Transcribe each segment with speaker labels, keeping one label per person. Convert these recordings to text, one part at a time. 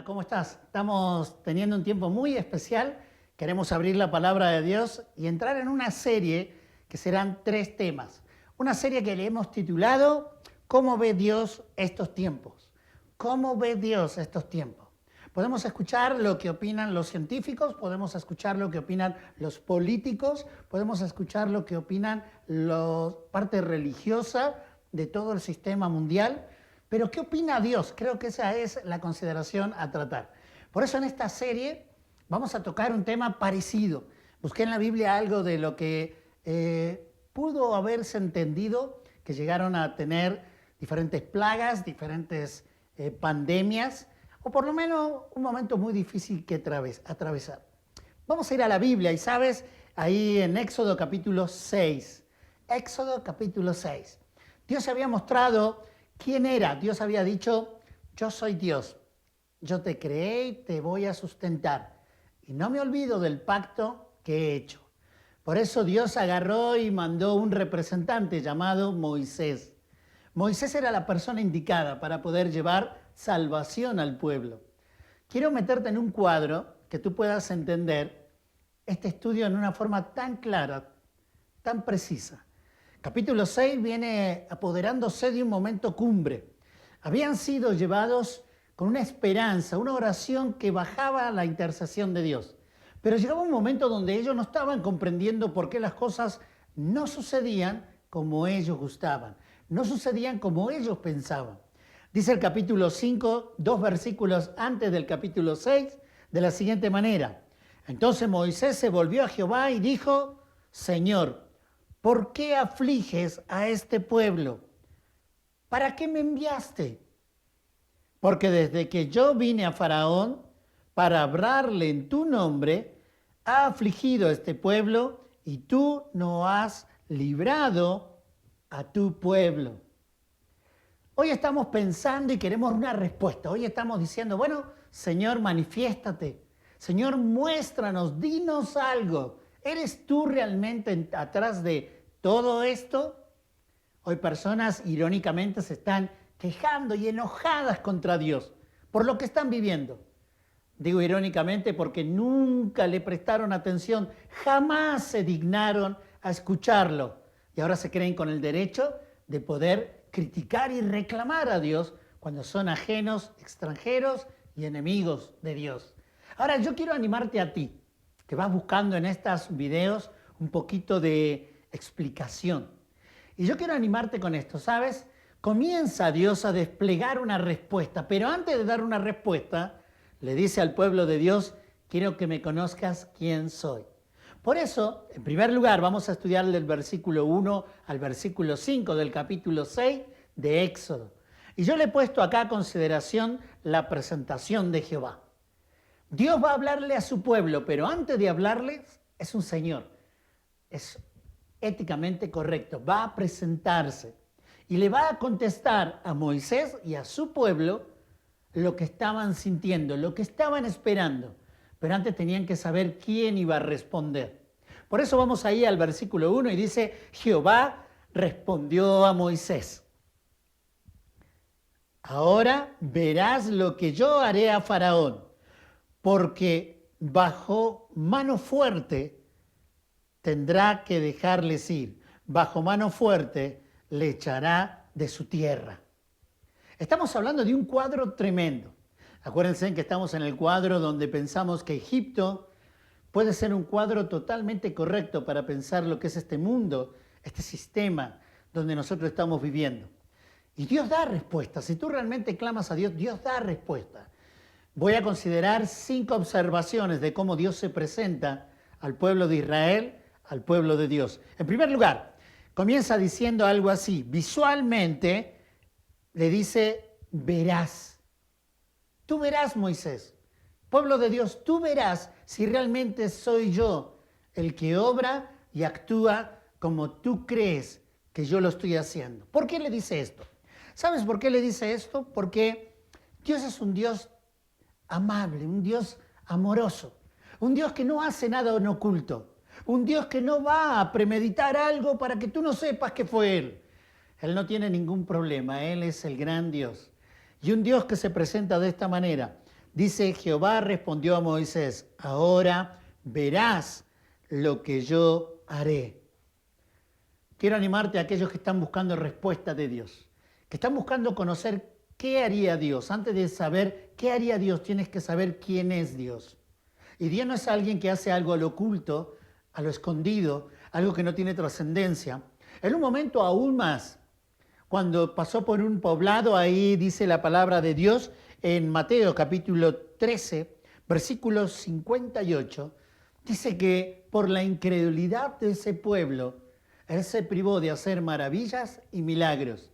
Speaker 1: Hola, ¿cómo estás? Estamos teniendo un tiempo muy especial. Queremos abrir la palabra de Dios y entrar en una serie que serán 3 temas. Una serie que le hemos titulado ¿Cómo ve Dios estos tiempos? ¿Cómo ve Dios estos tiempos? Podemos escuchar lo que opinan los científicos, podemos escuchar lo que opinan los políticos, podemos escuchar lo que opinan la parte religiosa de todo el sistema mundial. Pero ¿qué opina Dios? Creo que esa es la consideración a tratar. Por eso en esta serie vamos a tocar un tema parecido. Busqué en la Biblia algo de lo que pudo haberse entendido, que llegaron a tener diferentes plagas, diferentes pandemias, o por lo menos un momento muy difícil que atravesar. Vamos a ir a la Biblia y sabes, ahí en Éxodo capítulo 6. Éxodo capítulo 6. Dios había mostrado quién era. Dios había dicho, yo soy Dios, yo te creé y te voy a sustentar. Y no me olvido del pacto que he hecho. Por eso Dios agarró y mandó un representante llamado Moisés. Moisés era la persona indicada para poder llevar salvación al pueblo. Quiero meterte en un cuadro que tú puedas entender este estudio en una forma tan clara, tan precisa. Capítulo 6 viene apoderándose de un momento cumbre. Habían sido llevados con una esperanza, una oración que bajaba a la intercesión de Dios. Pero llegaba un momento donde ellos no estaban comprendiendo por qué las cosas no sucedían como ellos gustaban, no sucedían como ellos pensaban. Dice el capítulo 5, 2 versículos antes del capítulo 6, de la siguiente manera. Entonces Moisés se volvió a Jehová y dijo, Señor, ¿por qué afliges a este pueblo? ¿Para qué me enviaste? Porque desde que yo vine a Faraón para hablarle en tu nombre, ha afligido a este pueblo y tú no has librado a tu pueblo. Hoy estamos pensando y queremos una respuesta. Hoy estamos diciendo, bueno, Señor, manifiéstate. Señor, muéstranos, dinos algo. ¿Eres tú realmente atrás de todo esto? Hoy personas irónicamente se están quejando y enojadas contra Dios por lo que están viviendo. Digo irónicamente porque nunca le prestaron atención, jamás se dignaron a escucharlo y ahora se creen con el derecho de poder criticar y reclamar a Dios cuando son ajenos, extranjeros y enemigos de Dios. Ahora yo quiero animarte a ti, que vas buscando en estos videos un poquito de explicación. Y yo quiero animarte con esto, ¿sabes? Comienza Dios a desplegar una respuesta, pero antes de dar una respuesta, le dice al pueblo de Dios, quiero que me conozcas quién soy. Por eso, en primer lugar, vamos a estudiar del versículo 1 al versículo 5 del capítulo 6 de Éxodo. Y yo le he puesto acá a consideración la presentación de Jehová. Dios va a hablarle a su pueblo, pero antes de hablarles es un Señor. Es éticamente correcto. Va a presentarse y le va a contestar a Moisés y a su pueblo lo que estaban sintiendo, lo que estaban esperando. Pero antes tenían que saber quién iba a responder. Por eso vamos ahí al versículo 1 y dice, Jehová respondió a Moisés. Ahora verás lo que yo haré a Faraón, porque bajo mano fuerte tendrá que dejarles ir. Bajo mano fuerte le echará de su tierra. Estamos hablando de un cuadro tremendo. Acuérdense que estamos en el cuadro donde pensamos que Egipto puede ser un cuadro totalmente correcto para pensar lo que es este mundo, este sistema donde nosotros estamos viviendo. Y Dios da respuesta. Si tú realmente clamas a Dios, Dios da respuesta. Voy a considerar 5 observaciones de cómo Dios se presenta al pueblo de Israel, al pueblo de Dios. En primer lugar, comienza diciendo algo así. Visualmente le dice, verás. Tú verás, Moisés. Pueblo de Dios, tú verás si realmente soy yo el que obra y actúa como tú crees que yo lo estoy haciendo. ¿Por qué le dice esto? ¿Sabes por qué le dice esto? Porque Dios es un Dios amable, un Dios amoroso, un Dios que no hace nada en oculto, un Dios que no va a premeditar algo para que tú no sepas que fue Él. Él no tiene ningún problema, Él es el gran Dios. Y un Dios que se presenta de esta manera. Dice, Jehová respondió a Moisés, ahora verás lo que yo haré. Quiero animarte a aquellos que están buscando respuesta de Dios, que están buscando conocer qué haría Dios. Antes de saber qué haría Dios, tienes que saber quién es Dios. Y Dios no es alguien que hace algo a lo oculto, a lo escondido, algo que no tiene trascendencia. En un momento aún más, cuando pasó por un poblado, ahí dice la palabra de Dios en Mateo capítulo 13, versículo 58, dice que por la incredulidad de ese pueblo, Él se privó de hacer maravillas y milagros.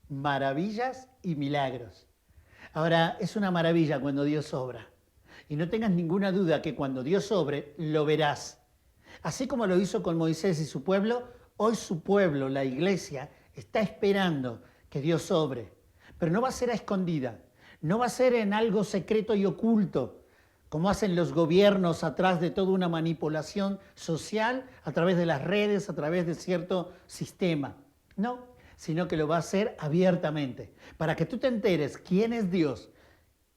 Speaker 1: Maravillas y milagros. Ahora, es una maravilla cuando Dios obra. Y no tengas ninguna duda que cuando Dios obre, lo verás. Así como lo hizo con Moisés y su pueblo, hoy su pueblo, la iglesia, está esperando que Dios obre. Pero no va a ser a escondida, no va a ser en algo secreto y oculto, como hacen los gobiernos atrás de toda una manipulación social, a través de las redes, a través de cierto sistema. No, sino que lo va a hacer abiertamente, para que tú te enteres quién es Dios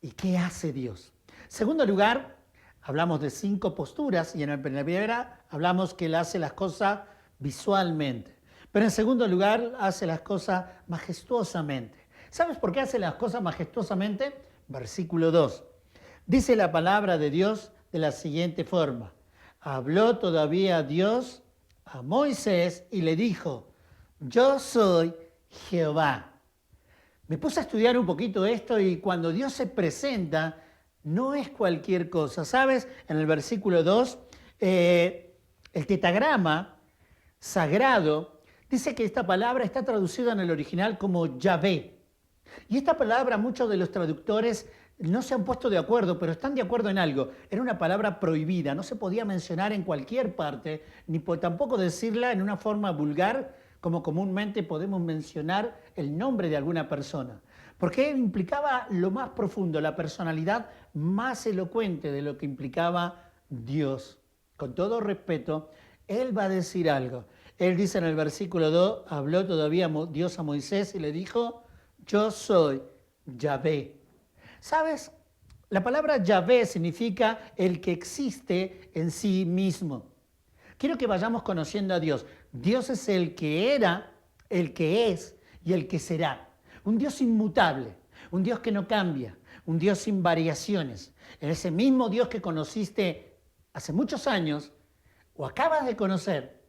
Speaker 1: y qué hace Dios. Segundo lugar, hablamos de 5 posturas y en la primera hablamos que Él hace las cosas visualmente. Pero en segundo lugar, hace las cosas majestuosamente. ¿Sabes por qué hace las cosas majestuosamente? Versículo 2. Dice la palabra de Dios de la siguiente forma. Habló todavía Dios a Moisés y le dijo, yo soy Jehová. Me puse a estudiar un poquito esto y cuando Dios se presenta, no es cualquier cosa. ¿Sabes? En el versículo 2, el tetagrama sagrado dice que esta palabra está traducida en el original como Yahvé. Y esta palabra muchos de los traductores no se han puesto de acuerdo, pero están de acuerdo en algo. Era una palabra prohibida, no se podía mencionar en cualquier parte, ni tampoco decirla en una forma vulgar, como comúnmente podemos mencionar el nombre de alguna persona. Porque implicaba lo más profundo, la personalidad más elocuente de lo que implicaba Dios. Con todo respeto, Él va a decir algo. Él dice en el versículo 2, habló todavía Dios a Moisés y le dijo, yo soy Yahvé. ¿Sabes? La palabra Yahvé significa el que existe en sí mismo. Quiero que vayamos conociendo a Dios. Dios es el que era, el que es y el que será. Un Dios inmutable, un Dios que no cambia, un Dios sin variaciones. En ese mismo Dios que conociste hace muchos años o acabas de conocer,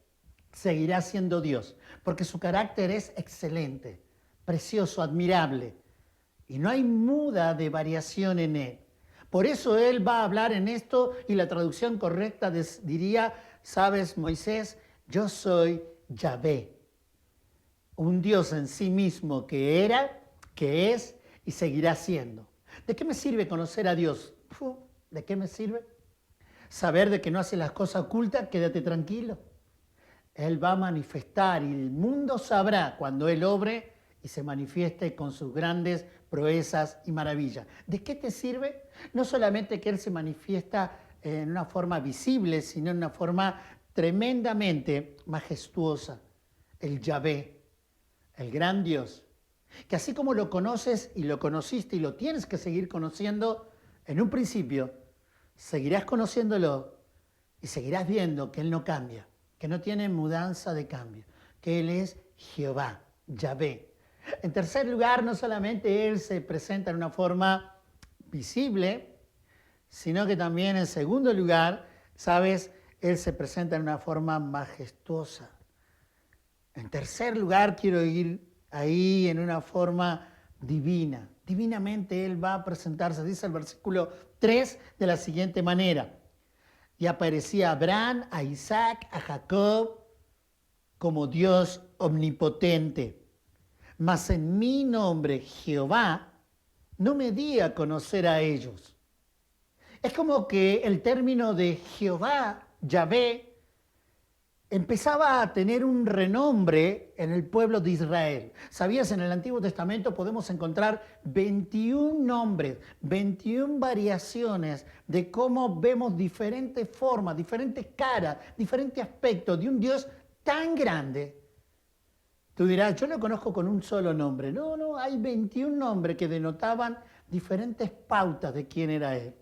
Speaker 1: seguirá siendo Dios, porque su carácter es excelente, precioso, admirable, y no hay muda de variación en Él. Por eso Él va a hablar en esto y la traducción correcta diría, sabes, Moisés, yo soy Yahvé, un Dios en sí mismo que era, que es y seguirá siendo. ¿De qué me sirve conocer a Dios? ¿De qué me sirve? Saber de que no hace las cosas ocultas, quédate tranquilo. Él va a manifestar y el mundo sabrá cuando Él obre y se manifieste con sus grandes proezas y maravillas. ¿De qué te sirve? No solamente que Él se manifiesta en una forma visible, sino en una forma tremendamente majestuosa. El Yahvé, el gran Dios, que así como lo conoces y lo conociste y lo tienes que seguir conociendo, en un principio seguirás conociéndolo y seguirás viendo que Él no cambia, que no tiene mudanza de cambio, que Él es Jehová, Yahvé. En tercer lugar, no solamente Él se presenta en una forma visible, sino que también en segundo lugar, ¿sabes? Él se presenta en una forma majestuosa. En tercer lugar, quiero ir ahí en una forma divina. Divinamente Él va a presentarse, dice el versículo 3 de la siguiente manera. Y aparecía a Abraham, a Isaac, a Jacob, como Dios omnipotente. Mas en mi nombre, Jehová, no me di a conocer a ellos. Es como que el término de Jehová, Yahvé, empezaba a tener un renombre en el pueblo de Israel. ¿Sabías? En el Antiguo Testamento podemos encontrar 21 nombres, 21 variaciones de cómo vemos diferentes formas, diferentes caras, diferentes aspectos de un Dios tan grande. Tú dirás, yo lo conozco con un solo nombre. No, hay 21 nombres que denotaban diferentes pautas de quién era Él.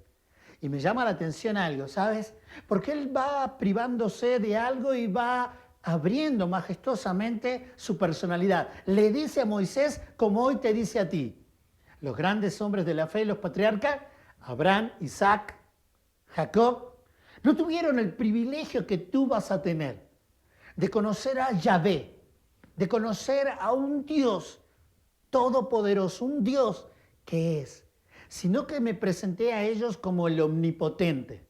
Speaker 1: Y me llama la atención algo, ¿sabes? Porque Él va privándose de algo y va abriendo majestuosamente su personalidad. Le dice a Moisés como hoy te dice a ti. Los grandes hombres de la fe, los patriarcas, Abraham, Isaac, Jacob, no tuvieron el privilegio que tú vas a tener de conocer a Yahvé, de conocer a un Dios todopoderoso, un Dios que es, sino que me presenté a ellos como el omnipotente.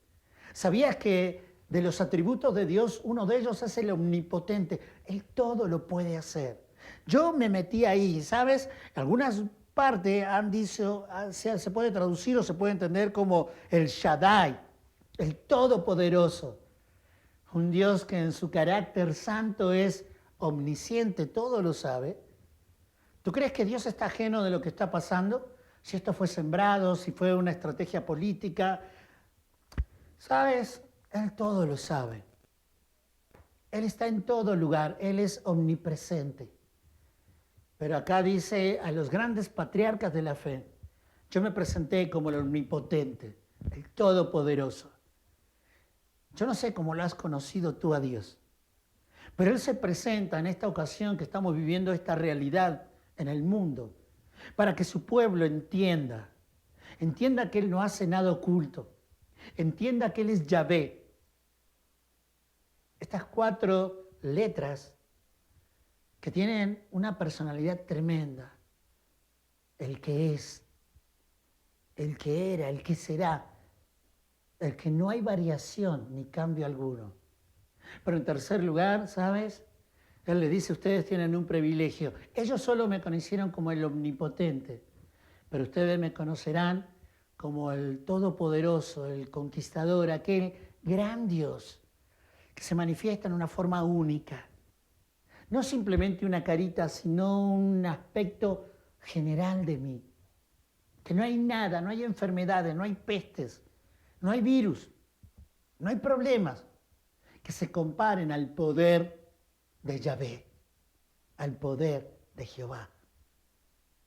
Speaker 1: ¿Sabías que de los atributos de Dios, uno de ellos es el omnipotente? Él todo lo puede hacer. Yo me metí ahí, ¿sabes? Algunas partes han dicho, se puede traducir o se puede entender como el Shaddai, el todopoderoso. Un Dios que en su carácter santo es omnisciente, todo lo sabe. ¿Tú crees que Dios está ajeno de lo que está pasando? Si esto fue sembrado, si fue una estrategia política. ¿Sabes? Él todo lo sabe. Él está en todo lugar. Él es omnipresente. Pero acá dice a los grandes patriarcas de la fe, yo me presenté como el omnipotente, el todopoderoso. Yo no sé cómo lo has conocido tú a Dios, pero Él se presenta en esta ocasión que estamos viviendo esta realidad en el mundo, para que su pueblo entienda que Él no hace nada oculto, entienda que Él es Yahvé. Estas 4 letras que tienen una personalidad tremenda, el que es, el que era, el que será, el que no hay variación ni cambio alguno. Pero en tercer lugar, ¿sabes? Él le dice, ustedes tienen un privilegio. Ellos solo me conocieron como el omnipotente, pero ustedes me conocerán como el todopoderoso, el conquistador, aquel gran Dios que se manifiesta en una forma única. No simplemente una carita, sino un aspecto general de mí. Que no hay nada, no hay enfermedades, no hay pestes, no hay virus, no hay problemas que se comparen al poder de Yahvé, al poder de Jehová,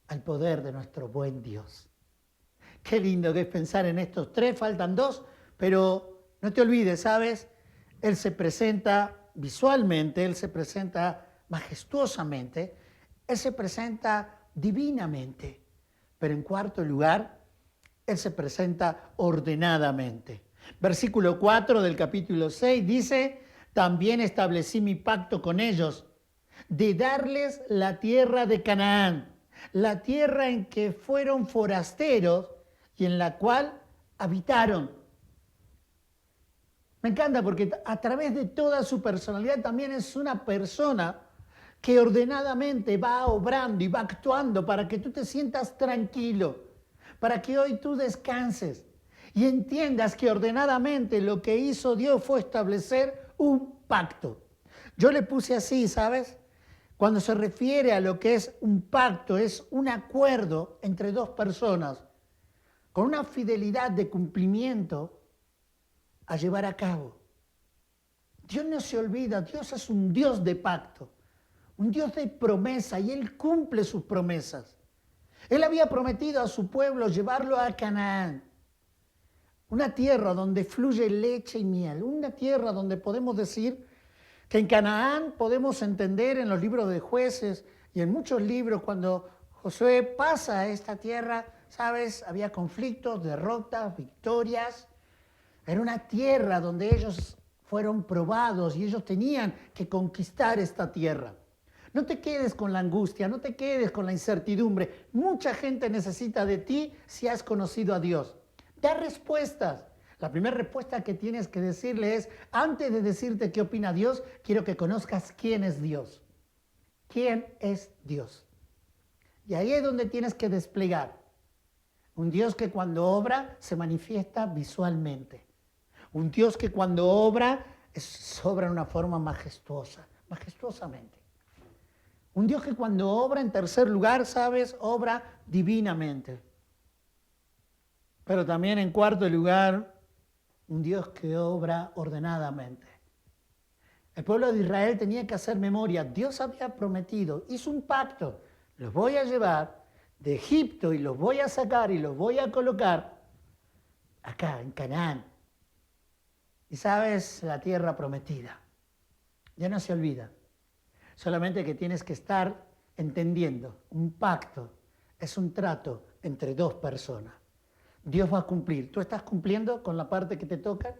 Speaker 1: al poder de nuestro buen Dios. Qué lindo que es pensar en estos 3, faltan 2, pero no te olvides, ¿sabes? Él se presenta visualmente, Él se presenta majestuosamente, Él se presenta divinamente, pero en cuarto lugar, Él se presenta ordenadamente. Versículo 4 del capítulo 6 dice, también establecí mi pacto con ellos de darles la tierra de Canaán, la tierra en que fueron forasteros y en la cual habitaron. Me encanta porque a través de toda su personalidad también es una persona que ordenadamente va obrando y va actuando para que tú te sientas tranquilo, para que hoy tú descanses y entiendas que ordenadamente lo que hizo Dios fue establecer un pacto. Yo le puse así, ¿sabes? Cuando se refiere a lo que es un pacto, es un acuerdo entre 2 personas con una fidelidad de cumplimiento a llevar a cabo. Dios no se olvida, Dios es un Dios de pacto, un Dios de promesa y Él cumple sus promesas. Él había prometido a su pueblo llevarlo a Canaán, una tierra donde fluye leche y miel, una tierra donde podemos decir que en Canaán podemos entender en los libros de Jueces y en muchos libros cuando Josué pasa a esta tierra, ¿sabes? Había conflictos, derrotas, victorias. Era una tierra donde ellos fueron probados y ellos tenían que conquistar esta tierra. No te quedes con la angustia, no te quedes con la incertidumbre. Mucha gente necesita de ti si has conocido a Dios. Da respuestas. La primera respuesta que tienes que decirle es, antes de decirte qué opina Dios, quiero que conozcas quién es Dios. ¿Quién es Dios? Y ahí es donde tienes que desplegar. Un Dios que cuando obra se manifiesta visualmente. Un Dios que cuando obra obra de una forma majestuosa, majestuosamente. Un Dios que cuando obra, en tercer lugar, ¿sabes? Obra divinamente. Pero también en cuarto lugar, un Dios que obra ordenadamente. El pueblo de Israel tenía que hacer memoria. Dios había prometido, hizo un pacto. Los voy a llevar, de Egipto y los voy a sacar y los voy a colocar acá en Canaán. Y sabes, la tierra prometida. Ya no se olvida. Solamente que tienes que estar entendiendo. Un pacto es un trato entre dos personas. Dios va a cumplir. ¿Tú estás cumpliendo con la parte que te toca?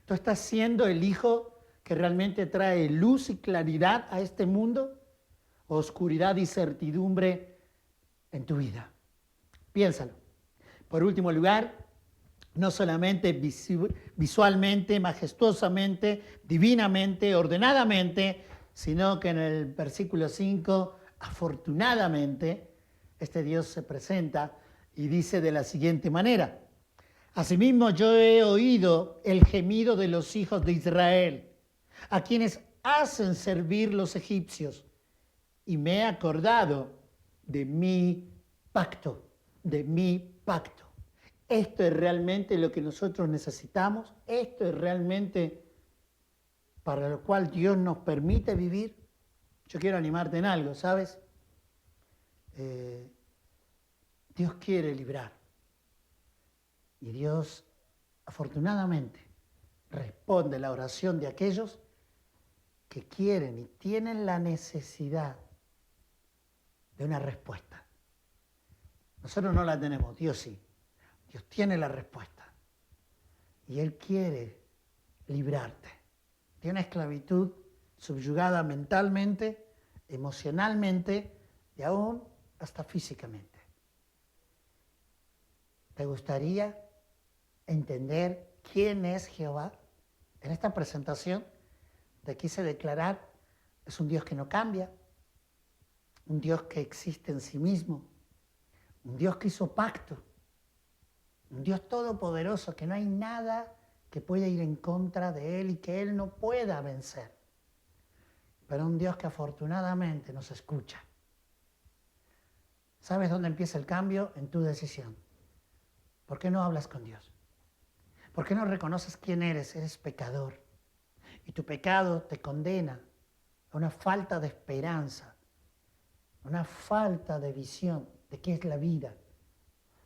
Speaker 1: ¿Tú estás siendo el hijo que realmente trae luz y claridad a este mundo? ¿O oscuridad y certidumbre en tu vida? Piénsalo. Por último lugar, no solamente visualmente, majestuosamente, divinamente, ordenadamente, sino que en el versículo 5, afortunadamente, este Dios se presenta y dice de la siguiente manera: asimismo yo he oído el gemido de los hijos de Israel, a quienes hacen servir los egipcios, y me he acordado de mi pacto, de mi pacto. Esto es realmente lo que nosotros necesitamos, esto es realmente para lo cual Dios nos permite vivir. Yo quiero animarte en algo, ¿sabes? Dios quiere librar. Y Dios, afortunadamente, responde la oración de aquellos que quieren y tienen la necesidad de una respuesta. Nosotros no la tenemos, Dios sí. Dios tiene la respuesta. Y Él quiere librarte de una esclavitud subyugada mentalmente, emocionalmente y aún hasta físicamente. ¿Te gustaría entender quién es Jehová? En esta presentación te quise declarar, es un Dios que no cambia, un Dios que existe en sí mismo, un Dios que hizo pacto, un Dios todopoderoso, que no hay nada que pueda ir en contra de Él y que Él no pueda vencer. Pero un Dios que afortunadamente nos escucha. ¿Sabes dónde empieza el cambio? En tu decisión. ¿Por qué no hablas con Dios? ¿Por qué no reconoces quién eres? Eres pecador. Y tu pecado te condena a una falta de esperanza, a una falta de visión de qué es la vida.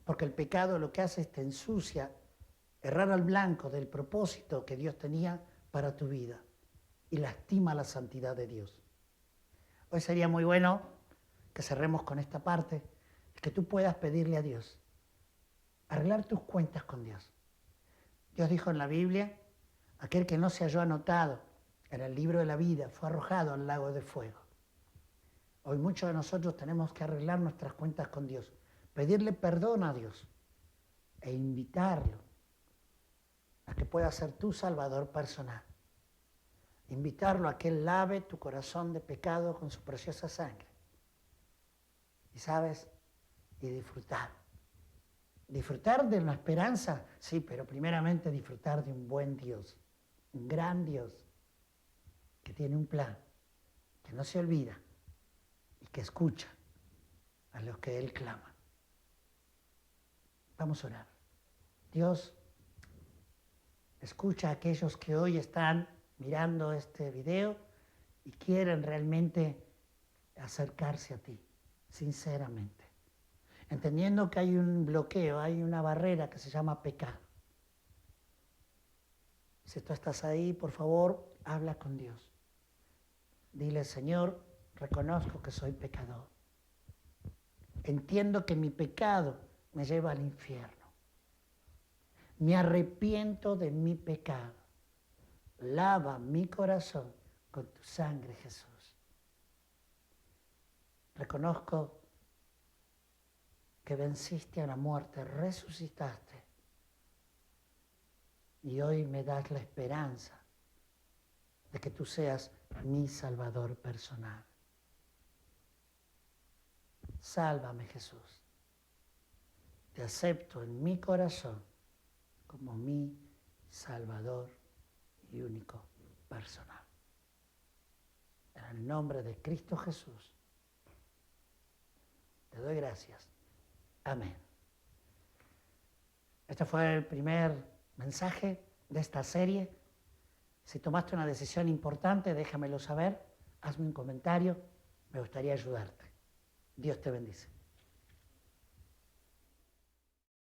Speaker 1: Porque el pecado lo que hace es te ensucia, errar al blanco del propósito que Dios tenía para tu vida y lastima la santidad de Dios. Hoy sería muy bueno que cerremos con esta parte, que tú puedas pedirle a Dios, arreglar tus cuentas con Dios. Dios dijo en la Biblia, aquel que no se halló anotado en el libro de la vida fue arrojado al lago de fuego. Hoy muchos de nosotros tenemos que arreglar nuestras cuentas con Dios, pedirle perdón a Dios e invitarlo a que pueda ser tu Salvador personal. Invitarlo a que Él lave tu corazón de pecado con su preciosa sangre. Y sabes, y disfrutar. Disfrutar de una esperanza, sí, pero primeramente disfrutar de un buen Dios, un gran Dios, que tiene un plan, que no se olvida y que escucha a los que Él clama. Vamos a orar. Dios, escucha a aquellos que hoy están mirando este video y quieren realmente acercarse a ti, sinceramente. Entendiendo que hay un bloqueo, hay una barrera que se llama pecado. Si tú estás ahí, por favor, habla con Dios. Dile, Señor, reconozco que soy pecador. Entiendo que mi pecado me lleva al infierno. Me arrepiento de mi pecado. Lava mi corazón con tu sangre, Jesús. Reconozco que venciste a la muerte, resucitaste y hoy me das la esperanza de que tú seas mi Salvador personal. Sálvame, Jesús. Te acepto en mi corazón como mi Salvador y único personal. En el nombre de Cristo Jesús, te doy gracias. Amén. Este fue el primer mensaje de esta serie. Si tomaste una decisión importante, déjamelo saber, hazme un comentario, me gustaría ayudarte. Dios te bendice.